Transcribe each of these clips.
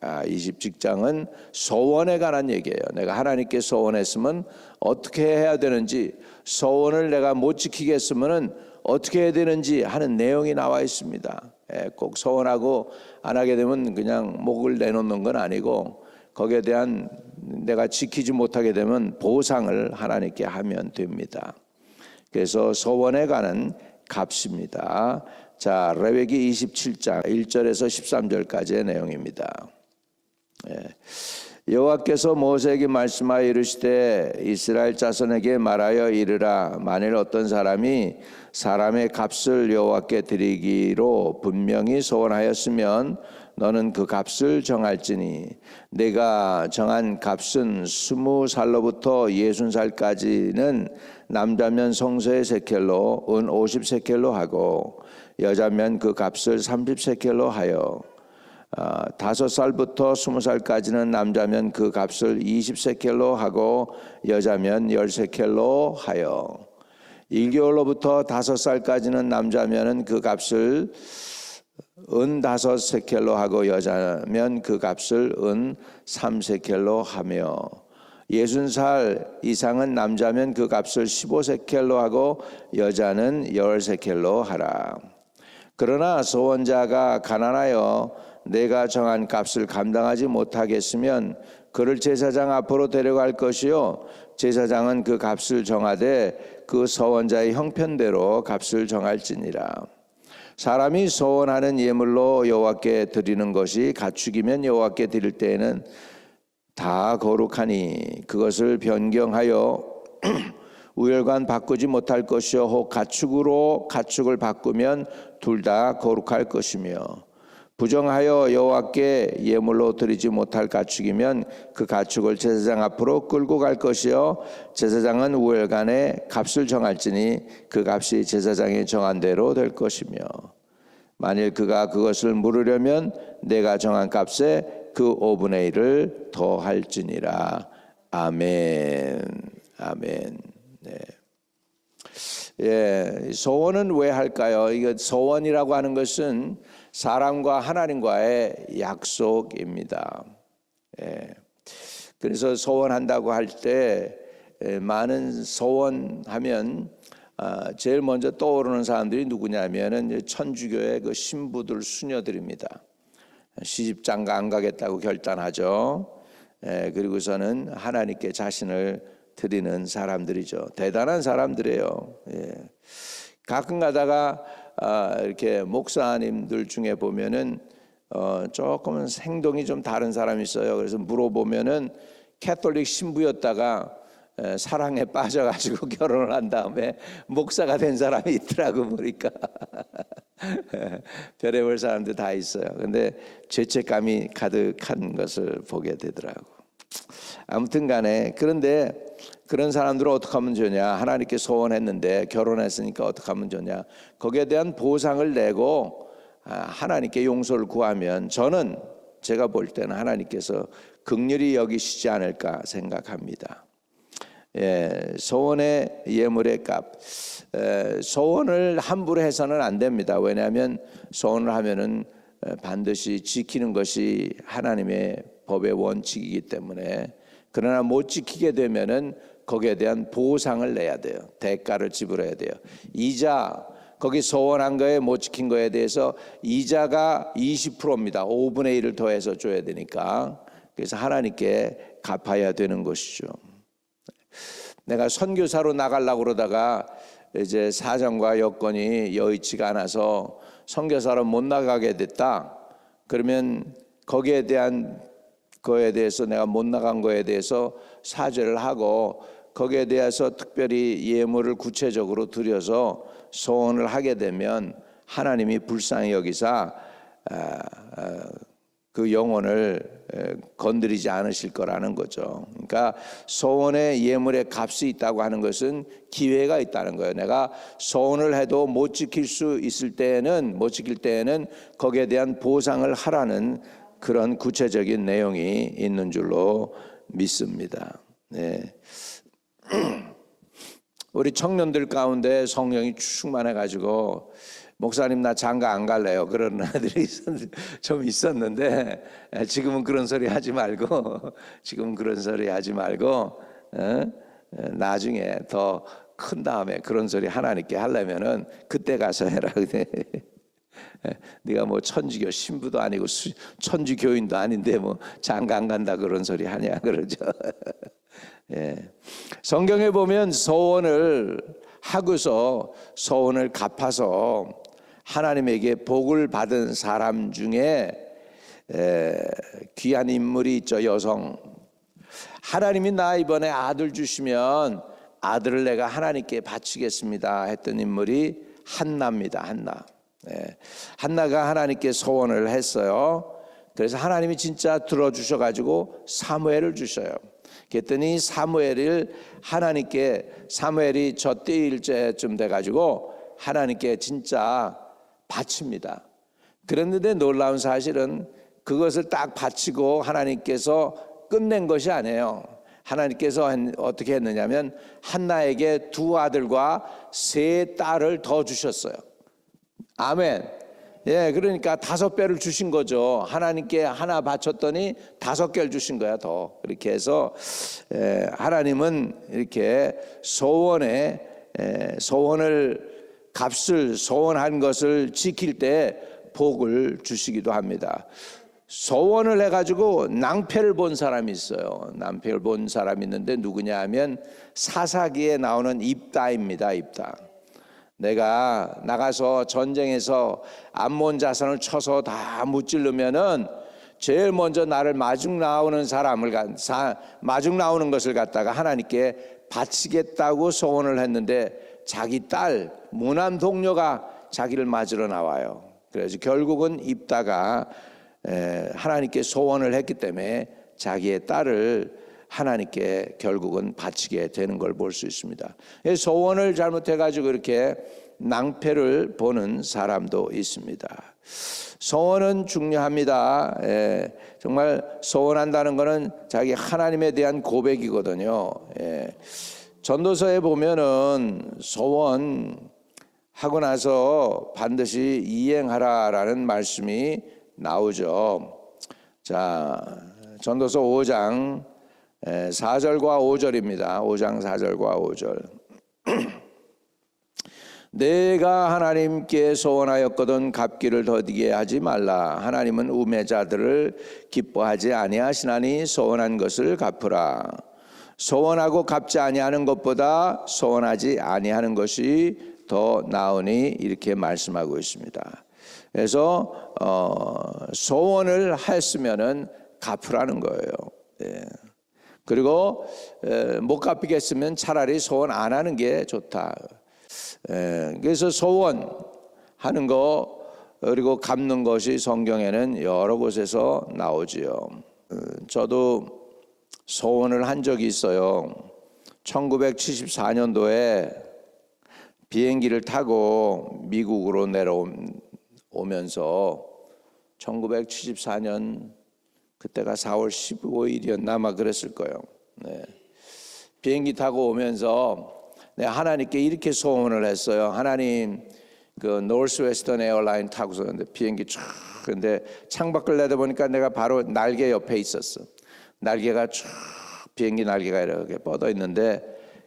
20직장은 소원에 관한 얘기예요. 내가 하나님께 소원했으면 어떻게 해야 되는지, 소원을 내가 못 지키겠으면 어떻게 해야 되는지 하는 내용이 나와 있습니다. 꼭 소원하고 안 하게 되면 그냥 목을 내놓는 건 아니고, 거기에 대한 내가 지키지 못하게 되면 보상을 하나님께 하면 됩니다. 그래서 소원에 관한 값입니다. 자, 레위기 27장 1절에서 13절까지의 내용입니다. 여호와께서 모세에게 말씀하여 이르시되 이스라엘 자손에게 말하여 이르라. 만일 어떤 사람이 사람의 값을 여호와께 드리기로 분명히 소원하였으면 너는 그 값을 정할지니, 내가 정한 값은 20살로부터 60살까지는 남자면 성소의 세켈로 은 50세켈로 하고, 여자면 그 값을 30세켈로 하여 5살부터 20살까지는 남자면 그 값을 20세켈로 하고, 여자면 10세켈로 하여 1개월로부터 5살까지는 남자면 그 값을 은 5세켈로 하고, 여자면 그 값을 은 3세켈로 하며 60살 이상은 남자면 그 값을 15세켈로 하고, 여자는 10세켈로 하라. 그러나 소원자가 가난하여 내가 정한 값을 감당하지 못하겠으면 그를 제사장 앞으로 데려갈 것이요, 제사장은 그 값을 정하되 그 소원자의 형편대로 값을 정할지니라. 사람이 소원하는 예물로 여호와께 드리는 것이 가축이면 여호와께 드릴 때에는 다 거룩하니, 그것을 변경하여 우열관 바꾸지 못할 것이요, 혹 가축으로 가축을 바꾸면 둘 다 거룩할 것이며, 부정하여 여호와께 예물로 드리지 못할 가축이면 그 가축을 제사장 앞으로 끌고 갈 것이요, 제사장은 우열간에 값을 정할지니 그 값이 제사장이 정한 대로 될 것이며, 만일 그가 그것을 물으려면 내가 정한 값에 그 5분의 1을 더할지니라. 아멘. 아멘. 네. 소원은 왜 할까요? 이거 소원이라고 하는 것은 사람과 하나님과의 약속입니다. 그래서 소원한다고 할 때 많은 소원하면 제일 먼저 떠오르는 사람들이 누구냐면은 천주교의 그 신부들, 수녀들입니다. 시집장가 안 가겠다고 결단하죠. 그리고서는 하나님께 자신을 드리는 사람들이죠. 대단한 사람들이에요. 가끔 가다가 이렇게 목사님들 중에 보면은 조금은 행동이 좀 다른 사람이 있어요. 그래서 물어보면은 캐톨릭 신부였다가 사랑에 빠져가지고 결혼을 한 다음에 목사가 된 사람이 있더라고 보니까. 별의별 사람들 다 있어요. 근데 죄책감이 가득한 것을 보게 되더라고. 아무튼 간에, 그런데 그런 사람들은 어떻게 하면 좋냐? 하나님께 소원했는데 결혼했으니까 어떻게 하면 좋냐? 거기에 대한 보상을 내고 하나님께 용서를 구하면, 저는 제가 볼 때는 하나님께서 긍휼히 여기시지 않을까 생각합니다. 소원의 예물의 값, 소원을 함부로 해서는 안 됩니다. 왜냐하면 소원을 하면은 반드시 지키는 것이 하나님의 법의 원칙이기 때문에. 그러나 못 지키게 되면은 거기에 대한 보상을 내야 돼요. 대가를 지불해야 돼요. 이자, 거기 소원한 거에 못 지킨 거에 대해서 이자가 20%입니다. 5분의 1을 더해서 줘야 되니까. 그래서 하나님께 갚아야 되는 것이죠. 내가 선교사로 나가려고 그러다가 이제 사정과 여건이 여의치가 않아서 선교사로 못 나가게 됐다. 그러면 거기에 대한 거에 대해서, 내가 못 나간 거에 대해서 사죄를 하고, 거기에 대해서 특별히 예물을 구체적으로 드려서 소원을 하게 되면 하나님이 불쌍히 여기사 그 영혼을 건드리지 않으실 거라는 거죠. 그러니까 소원의 예물의 값이 있다고 하는 것은 기회가 있다는 거예요. 내가 소원을 해도 못 지킬 수 있을 때에는, 못 지킬 때에는 거기에 대한 보상을 하라는 그런 구체적인 내용이 있는 줄로 믿습니다. 우리 청년들 가운데 성령이 충만해 가지고 목사님 나 장가 안 갈래요. 그런 아들이 좀 있었는데 지금은 그런 소리 하지 말고 지금은 그런 소리 하지 말고 나중에 더 큰 다음에 그런 소리 하나님께 하려면은 그때 가서 해라. 네가 뭐 천주교 신부도 아니고 천주교인도 아닌데 뭐 장가 안 간다 그런 소리 하냐 그러죠. 예. 성경에 보면 소원을 하고서 소원을 갚아서 하나님에게 복을 받은 사람 중에 귀한 인물이 있죠. 여성. 하나님이 나 이번에 아들 주시면 아들을 내가 하나님께 바치겠습니다 했던 인물이 한나입니다. 한나. 한나가 하나님께 소원을 했어요. 그래서 하나님이 진짜 들어주셔가지고 사무엘을 주셔요. 그랬더니 사무엘이 젖띠일째쯤 돼가지고 하나님께 진짜 바칩니다. 그랬는데 놀라운 사실은 그것을 딱 바치고 하나님께서 끝낸 것이 아니에요. 하나님께서 어떻게 했느냐면 한나에게 2 아들과 3 딸을 더 주셨어요. 아멘. 예, 그러니까 5배를 주신 거죠. 하나님께 하나 바쳤더니 5개를 주신 거야 더. 그렇게 해서 하나님은 이렇게 소원을 값을 소원한 것을 지킬 때 복을 주시기도 합니다. 소원을 해가지고 낭패를 본 사람이 있어요. 낭패를 본 사람이 있는데 누구냐 하면 사사기에 나오는 입다입니다. 입다. 내가 나가서 전쟁에서 암몬 자손을 쳐서 다 무찌르면은 제일 먼저 나를 마중 나오는 것을 갖다가 하나님께 바치겠다고 소원을 했는데 자기 딸 무남 동료가 자기를 맞으러 나와요. 그래서 결국은 입다가 하나님께 소원을 했기 때문에 자기의 딸을 하나님께 결국은 바치게 되는 걸 볼 수 있습니다. 소원을 잘못해가지고 이렇게 낭패를 보는 사람도 있습니다. 소원은 중요합니다. 정말 소원한다는 것은 자기 하나님에 대한 고백이거든요. 전도서에 보면은 소원하고 나서 반드시 이행하라라는 말씀이 나오죠. 자, 전도서 5장 4절과 5절입니다. 5장 4절과 5절. 내가 하나님께 소원하였거든 갚기를 더디게 하지 말라. 하나님은 우매자들을 기뻐하지 아니하시나니 소원한 것을 갚으라. 소원하고 갚지 아니하는 것보다 소원하지 아니하는 것이 더 나으니 이렇게 말씀하고 있습니다. 그래서 소원을 했으면은 갚으라는 거예요. 그리고 못 갚겠으면 차라리 소원 안 하는 게 좋다. 그래서 소원하는 거 그리고 갚는 것이 성경에는 여러 곳에서 나오지요. 저도 소원을 한 적이 있어요. 1974년도에 비행기를 타고 미국으로 내려오면서 1974년 그때가 4월 15일이었나 아마 그랬을 거예요. 비행기 타고 오면서 내가 하나님께 이렇게 소원을 했어요. 하나님, 그 노스웨스턴 에어라인 타고서 비행기 쫙 근데 창밖을 내다보니까 내가 바로 날개 옆에 있었어. 날개가 쫙 비행기 날개가 이렇게 뻗어 있는데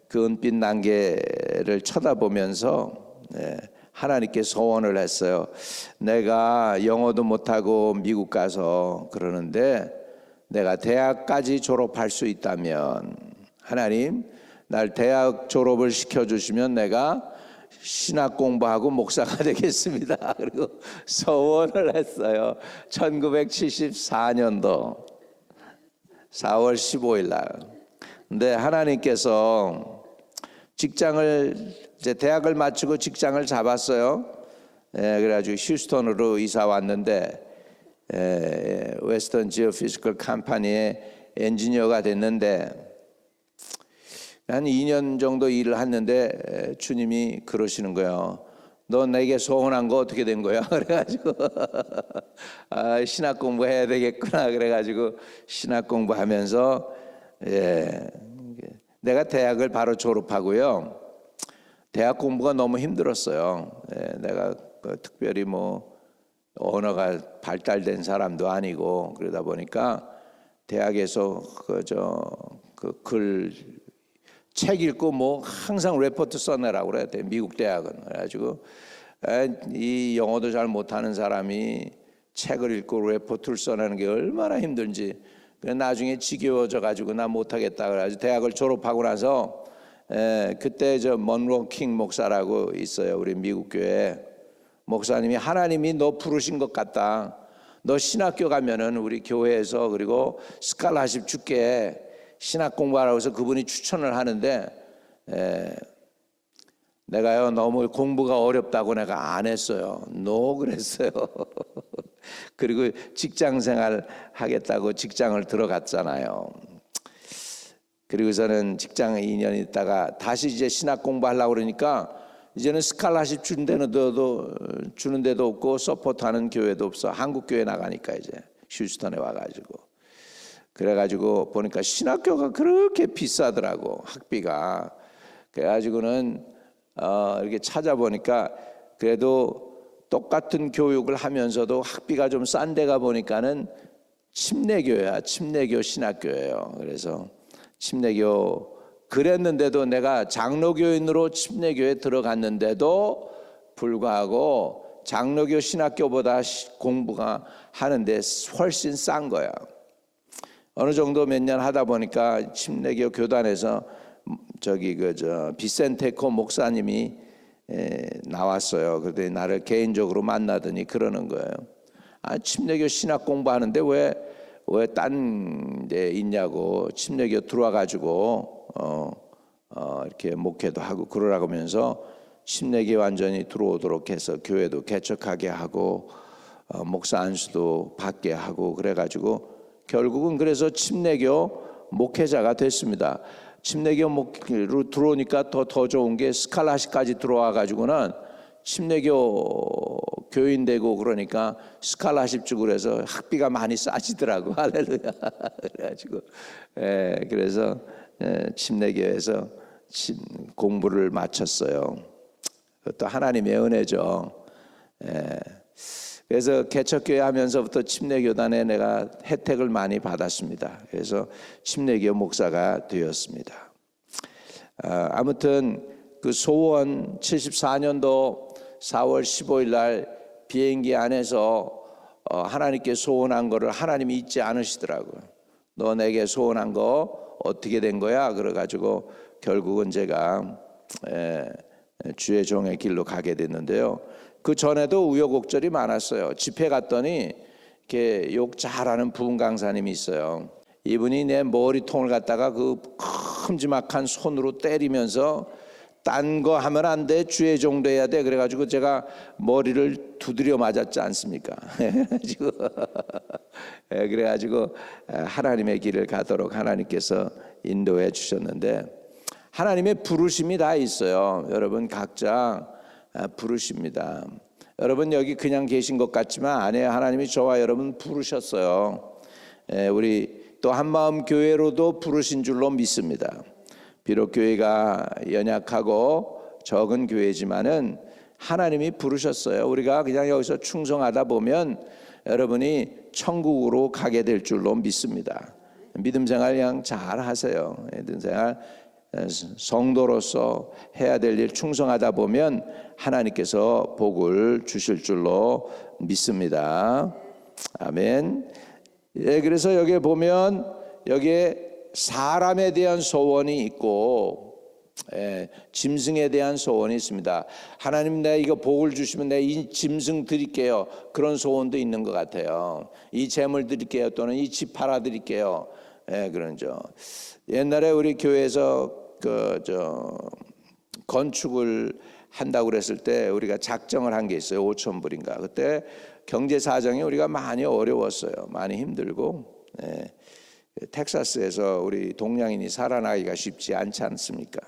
그 은빛 날개를 쳐다보면서 하나님께 소원을 했어요. 내가 영어도 못하고 미국 가서 그러는데 내가 대학까지 졸업할 수 있다면 하나님 날 대학 졸업을 시켜주시면 내가 신학 공부하고 목사가 되겠습니다. 그리고 소원을 했어요. 1974년도 4월 15일 날. 근데 하나님께서 이제 대학을 마치고 직장을 잡았어요. 그래가지고 휴스턴으로 이사 왔는데 웨스턴 지오피지컬 컴퍼니의 엔지니어가 됐는데 한 2년 정도 일을 했는데 주님이 그러시는 거예요. 너 내게 소원한 거 어떻게 된 거야? 그래가지고 신학 공부해야 되겠구나. 그래가지고 신학 공부하면서 내가 대학을 바로 졸업하고요. 대학 공부가 너무 힘들었어요. 내가 특별히 뭐 언어가 발달된 사람도 아니고 그러다 보니까 대학에서 책 읽고 뭐 항상 레포트 써내라고 그래야 돼. 미국 대학은. 그래가지고 이 영어도 잘 못하는 사람이 책을 읽고 레포트를 써내는 게 얼마나 힘든지. 그래 나중에 지겨워져 가지고 나 못하겠다 그래가지고 대학을 졸업하고 나서 그때 먼로 킹 목사라고 있어요. 우리 미국 교회 목사님이 하나님이 너 부르신 것 같다. 너 신학교 가면은 우리 교회에서 그리고 스칼라십 줄게. 신학 공부하라고 해서 그분이 추천을 하는데 내가요 너무 공부가 어렵다고 내가 안 했어요. 노 그랬어요. 그리고 직장생활 하겠다고 직장을 들어갔잖아요. 그리고서는 직장에 2년 있다가 다시 이제 신학 공부하려고 그러니까 이제는 스칼라십 주는 데도 없고 서포트하는 교회도 없어. 한국 교회 나가니까 이제 휴스턴에 와가지고 그래가지고 보니까 신학교가 그렇게 비싸더라고 학비가. 그래가지고는 이렇게 찾아보니까 그래도 똑같은 교육을 하면서도 학비가 좀 싼 데가 보니까는 침례교회야. 침례교 신학교예요. 그래서 침례교 그랬는데도 내가 장로교인으로 침례교회에 들어갔는데도 불구하고 장로교 신학교보다 공부가 하는데 훨씬 싼 거야. 어느 정도 몇 년 하다 보니까 침례교 교단에서 비센테코 목사님이 나왔어요. 그때 나를 개인적으로 만나더니 그러는 거예요. 침례교 신학 공부하는데 왜 딴 데 있냐고. 침례교 들어와 가지고 이렇게 목회도 하고 그러라고 하면서 침례교 완전히 들어오도록 해서 교회도 개척하게 하고 목사 안수도 받게 하고 그래가지고 결국은 그래서 침례교 목회자가 됐습니다. 침례교 목회로 들어오니까 더 좋은 게 스칼라시까지 들어와 가지고는 침례교 교인 되고 그러니까 스칼라십 주고 그래서 학비가 많이 싸지더라고. 할렐루야. 그래가지고 그래서 침례교에서 공부를 마쳤어요. 그것도 하나님의 은혜죠. 그래서 개척교회 하면서부터 침례교단에 내가 혜택을 많이 받았습니다. 그래서 침례교 목사가 되었습니다. 아무튼 그 소원 74년도 4월 15일 날 비행기 안에서 하나님께 소원한 거를 하나님이 잊지 않으시더라고요. 너 내게 소원한 거 어떻게 된 거야? 그래가지고 결국은 제가 주의 종의 길로 가게 됐는데요. 그 전에도 우여곡절이 많았어요. 집회 갔더니 이렇게 욕 잘하는 부흥 강사님이 있어요. 이분이 내 머리통을 갖다가 그 큼지막한 손으로 때리면서 딴 거 하면 안 돼. 주의 종 돼야 돼. 그래가지고 제가 머리를 두드려 맞았지 않습니까? 그래가지고 하나님의 길을 가도록 하나님께서 인도해 주셨는데 하나님의 부르심이 다 있어요. 여러분 각자 부르십니다. 여러분 여기 그냥 계신 것 같지만 안에 하나님이 저와 여러분 부르셨어요. 우리 또 한마음 교회로도 부르신 줄로 믿습니다. 비록 교회가 연약하고 적은 교회지만은 하나님이 부르셨어요. 우리가 그냥 여기서 충성하다 보면 여러분이 천국으로 가게 될 줄로 믿습니다. 믿음 생활 그냥 잘 하세요. 믿음 생활 성도로서 해야 될 일 충성하다 보면 하나님께서 복을 주실 줄로 믿습니다. 아멘. 그래서 여기에 보면 여기에 사람에 대한 소원이 있고 짐승에 대한 소원이 있습니다. 하나님 내가 이거 복을 주시면 내가 이 짐승 드릴게요. 그런 소원도 있는 것 같아요. 이 재물 드릴게요. 또는 이 집 팔아 드릴게요. 그런죠. 옛날에 우리 교회에서 건축을 한다고 그랬을 때 우리가 작정을 한 게 있어요. 5,000불인가. 그때 경제 사정이 우리가 많이 어려웠어요. 많이 힘들고 텍사스에서 우리 동양인이 살아나기가 쉽지 않지 않습니까?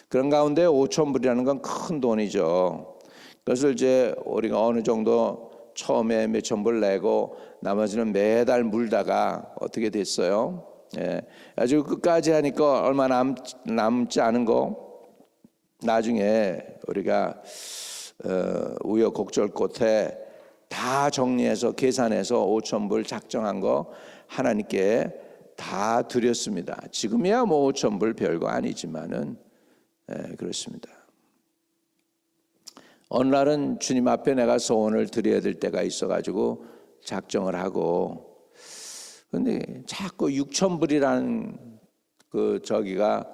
그런 가운데 5,000불이라는 건 큰 돈이죠. 그것을 이제 우리가 어느 정도 처음에 몇천 불 내고 나머지는 매달 물다가 어떻게 됐어요? 아주 끝까지 하니까 얼마 남지 않은 거 나중에 우리가 우여곡절 끝에 다 정리해서 계산해서 5,000불 작정한 거 하나님께 다 드렸습니다. 지금이야 뭐 5,000불 별거 아니지만은 그렇습니다. 어느 날은 주님 앞에 내가 소원을 드려야 될 때가 있어가지고 작정을 하고, 근데 자꾸 6,000불이라는 그 저기가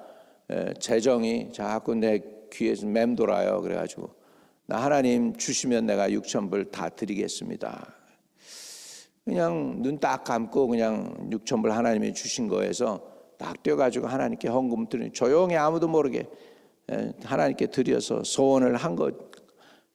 재정이 자꾸 내 귀에서 맴돌아요. 그래가지고 나 하나님 주시면 내가 6,000불 다 드리겠습니다. 그냥 눈 딱 감고 그냥 6,000불 하나님이 주신 거에서 딱 뛰어가지고 하나님께 헌금 드리는, 조용히 아무도 모르게 하나님께 드려서 소원을 한 거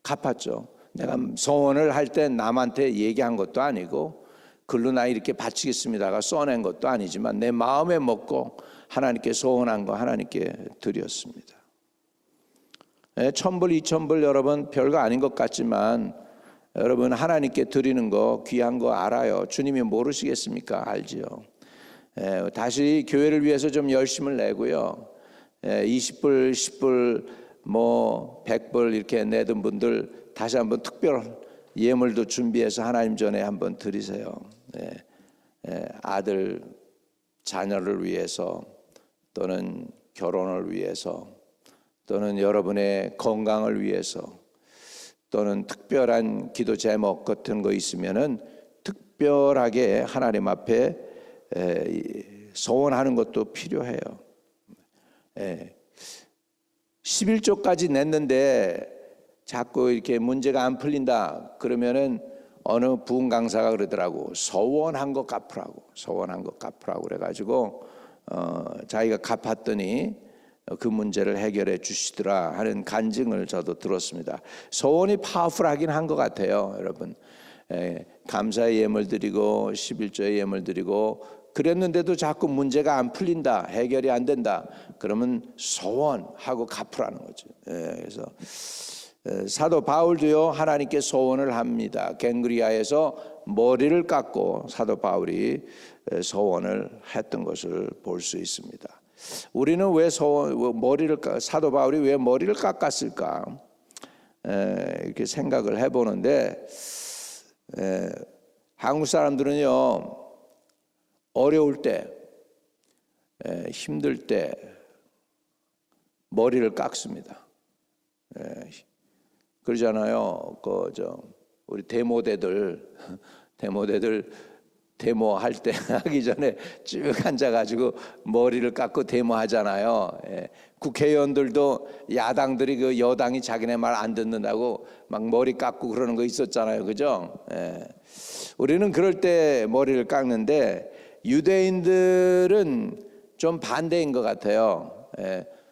갚았죠. 내가 소원을 할 때 남한테 얘기한 것도 아니고 글로 나 이렇게 바치겠습니다가 써낸 것도 아니지만 내 마음에 먹고 하나님께 소원한 거 하나님께 드렸습니다. 1,000불, 2,000불 여러분 별거 아닌 것 같지만 여러분 하나님께 드리는 거 귀한 거 알아요. 주님이 모르시겠습니까? 알지요. 다시 교회를 위해서 좀 열심을 내고요. 20불, 10불, 뭐 100불 이렇게 내던 분들 다시 한번 특별 예물도 준비해서 하나님 전에 한번 드리세요. 아들 자녀를 위해서 또는 결혼을 위해서 또는 여러분의 건강을 위해서 또는 특별한 기도 제목 같은 거 있으면은 특별하게 하나님 앞에 소원하는 것도 필요해요. 11조까지 냈는데 자꾸 이렇게 문제가 안 풀린다 그러면은 어느 부흥 강사가 그러더라고. 소원한 거 갚으라고. 소원한 거 갚으라고 그래가지고 자기가 갚았더니 그 문제를 해결해 주시더라 하는 간증을 저도 들었습니다. 소원이 파워풀하긴 한 것 같아요, 여러분. 감사의 예물 드리고 11조의 예물 드리고 그랬는데도 자꾸 문제가 안 풀린다, 해결이 안 된다 그러면 소원하고 갚으라는 거죠. 그래서 사도 바울도요 하나님께 소원을 합니다. 갱그리아에서 머리를 깎고 사도 바울이 소원을 했던 것을 볼 수 있습니다. 우리는 왜 사도 바울이 왜 머리를 깎았을까 이렇게 생각을 해보는데, 한국 사람들은요 어려울 때 힘들 때 머리를 깎습니다. 그러잖아요. 우리 데모대들 데모할 때 하기 전에 쭉 앉아가지고 머리를 깎고 데모하잖아요. 국회의원들도 야당들이 그 여당이 자기네 말 안 듣는다고 막 머리 깎고 그러는 거 있었잖아요, 그죠? 우리는 그럴 때 머리를 깎는데 유대인들은 좀 반대인 것 같아요.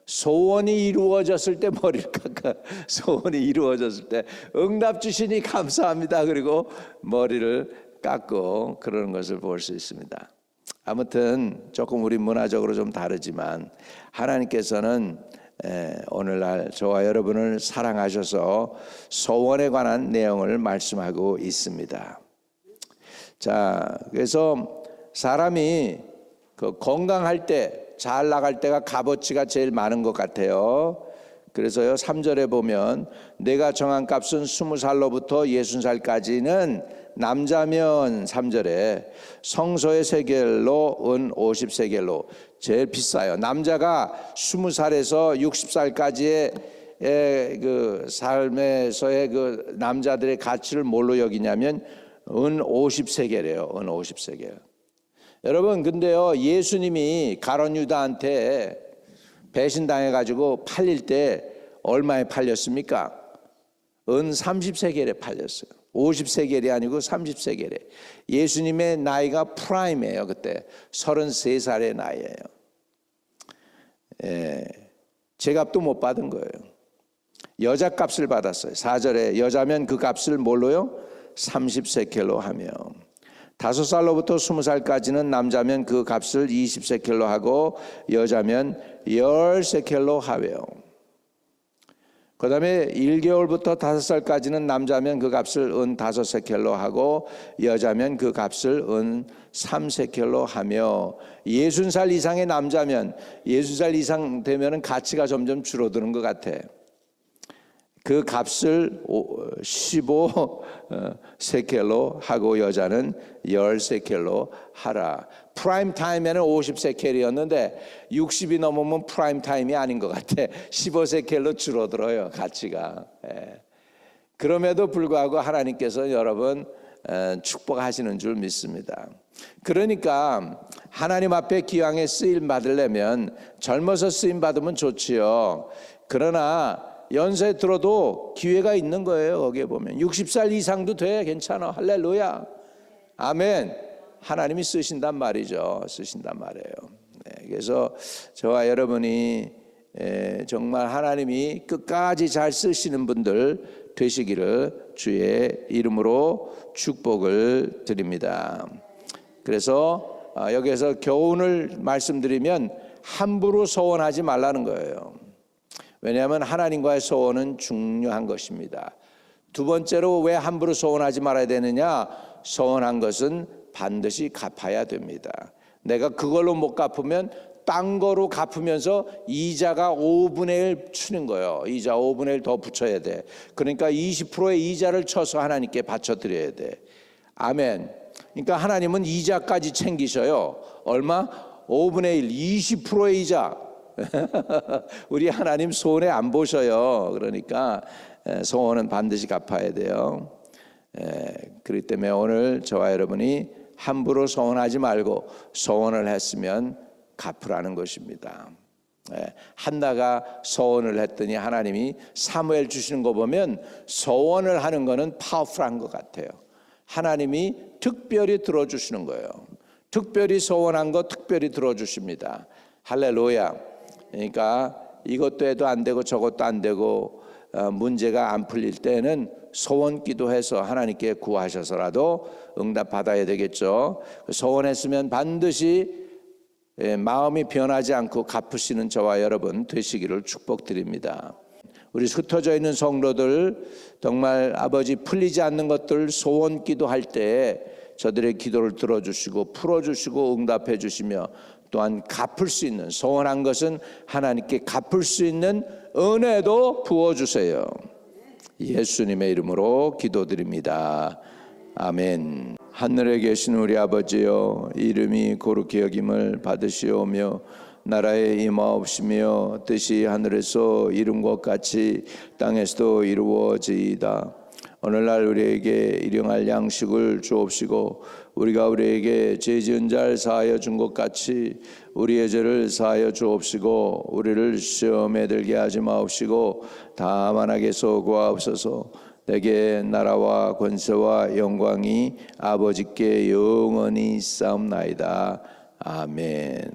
소원이 이루어졌을 때 머리를 깎아. 소원이 이루어졌을 때 응답 주시니 감사합니다. 그리고 머리를 깎고 그러는 것을 볼 수 있습니다. 아무튼 조금 우리 문화적으로 좀 다르지만 하나님께서는 오늘날 저와 여러분을 사랑하셔서 소원에 관한 내용을 말씀하고 있습니다. 자, 그래서 사람이 그 건강할 때, 잘 나갈 때가 값어치가 제일 많은 것 같아요. 그래서요 3절에 보면 내가 정한 값은 20살로부터 60살까지는 남자면 3절에 성소의 세겔로 은 50세겔로 제일 비싸요. 남자가 20살에서 60살까지의 그 삶에서의 그 남자들의 가치를 뭘로 여기냐면 은 50세겔이에요. 은 50세겔. 여러분 근데요 예수님이 가룟 유다한테 배신당해가지고 팔릴 때 얼마에 팔렸습니까? 은 30세겔에 팔렸어요. 50세겔이 아니고 30세겔에. 예수님의 나이가 프라임이에요. 그때 33살의 나이예요. 제값도 못 받은 거예요. 여자 값을 받았어요. 4절에 여자면 그 값을 뭘로요? 30세켈로 하며 5살로부터 20살까지는 남자면 그 값을 20세켈로 하고 여자면 10세켈로 하며, 그 다음에 1개월부터 5살까지는 남자면 그 값을 은 5세켈로 하고 여자면 그 값을 은 3세켈로 하며, 60살 이상의 남자면 60살 이상 되면 가치가 점점 줄어드는 것 같아. 그 값을 15 세켈로 하고 여자는 10 세켈로 하라. 프라임 타임에는 50 세켈이었는데 60이 넘으면 프라임 타임이 아닌 것 같아. 15 세켈로 줄어들어요, 가치가. 그럼에도 불구하고 하나님께서 여러분 축복하시는 줄 믿습니다. 그러니까 하나님 앞에 기왕에 쓰임 받으려면 젊어서 쓰임 받으면 좋지요. 그러나 연세 들어도 기회가 있는 거예요. 거기에 보면 60살 이상도 돼. 괜찮아. 할렐루야. 아멘. 하나님이 쓰신단 말이죠. 쓰신단 말이에요. 그래서 저와 여러분이 정말 하나님이 끝까지 잘 쓰시는 분들 되시기를 주의 이름으로 축복을 드립니다. 그래서 여기에서 교훈을 말씀드리면 함부로 소원하지 말라는 거예요. 왜냐하면 하나님과의 소원은 중요한 것입니다. 두 번째로 왜 함부로 소원하지 말아야 되느냐? 소원한 것은 반드시 갚아야 됩니다. 내가 그걸로 못 갚으면 딴 거로 갚으면서 이자가 5분의 1 치는 거예요. 이자 5분의 1 더 붙여야 돼. 그러니까 20%의 이자를 쳐서 하나님께 바쳐드려야 돼. 아멘. 그러니까 하나님은 이자까지 챙기셔요. 얼마? 5분의 1, 20%의 이자. 우리 하나님 손해 안 보셔요. 그러니까 소원은 반드시 갚아야 돼요. 그렇기 때문에 오늘 저와 여러분이 함부로 소원하지 말고 소원을 했으면 갚으라는 것입니다. 한나가 소원을 했더니 하나님이 사무엘 주시는 거 보면 소원을 하는 거는 파워풀한 것 같아요. 하나님이 특별히 들어주시는 거예요. 특별히 소원한 거 특별히 들어주십니다. 할렐루야. 그러니까 이것도 해도 안 되고 저것도 안 되고 문제가 안 풀릴 때는 소원 기도해서 하나님께 구하셔서라도 응답 받아야 되겠죠. 소원했으면 반드시 마음이 변하지 않고 갚으시는 저와 여러분 되시기를 축복드립니다. 우리 흩어져 있는 성도들 정말 아버지 풀리지 않는 것들 소원 기도할 때 저들의 기도를 들어주시고 풀어주시고 응답해 주시며 또한 갚을 수 있는 소원한 것은 하나님께 갚을 수 있는 은혜도 부어주세요. 예수님의 이름으로 기도드립니다. 아멘. 하늘에 계신 우리 아버지여, 이름이 거룩히 여김을 받으시오며 나라에 임하옵시며 뜻이 하늘에서 이룬 것 같이 땅에서도 이루어지이다. 오늘날 우리에게 일용할 양식을 주옵시고 우리가 우리에게 죄 지은 자를 사하여 준 것 같이 우리의 죄를 사하여 주옵시고 우리를 시험에 들게 하지 마옵시고 다만 악에서 구하옵소서. 내게 나라와 권세와 영광이 아버지께 영원히 있사옵나이다. 아멘.